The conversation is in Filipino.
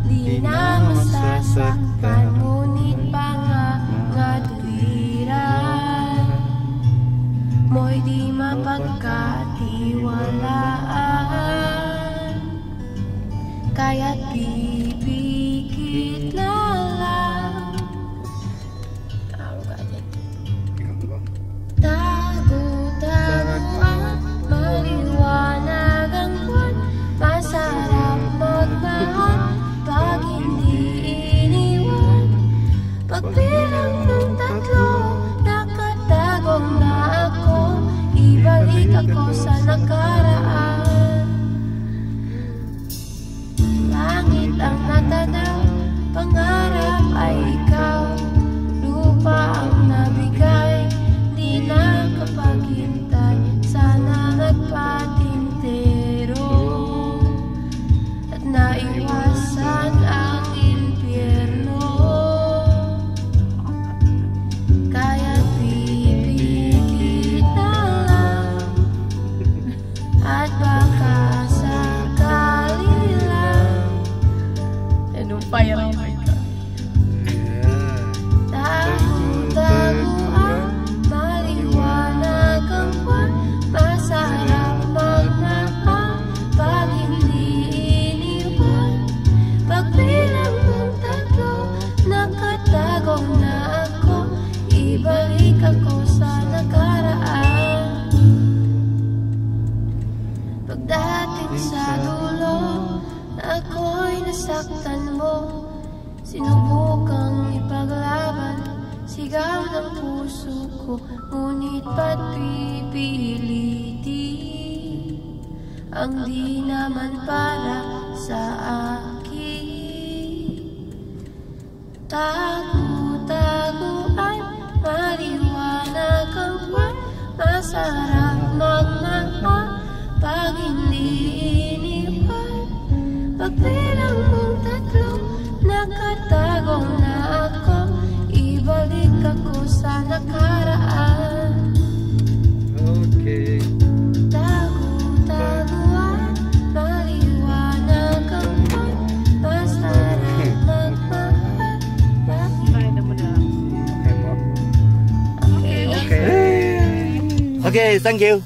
di na masasaktan, ngunit pangangatwiran mo'y di mapagkatiwalaan. Kaya't pipikit na lang, tago-tago ang maliwanag ang buwan. Masarap magmahal pag hindi iniwan. Pagbilang ng tatlo, nakatagong na ako. Ibalik ako sa nakaraan. Langit ang natanaw, pangarap ay ikaw. Lupa ang nabigay, di na kapaghintay. Sana nagpatintero at naiwasan ang impyerno. Kaya't pipikit na lang, at baka sakali lang. Anong fire ang tago-tago ang maliwanag ang buwan. Masarap magmahal pag hindi iniwan. Pagbilang ng tatlo, nakatagong na ako. Ibalik ako sa nakaraan. Pagdating sa dulo, ako'y nasaktan mo. Sinubukang ipaglaban, sigaw ng puso ko. Ngunit ba't pipilitin ang di naman para sa akin? Tago-tago ay maliwanag ang buwan. Masarap magmahal pag hindi iniwan. Pagbilang mong tatlo, nakatagong na ako. Ibalik ako sa nakaraan. Okay. Tago-tago ay maliwanag ang buwan. Masarap magmahal. Okay. Okay, thank you.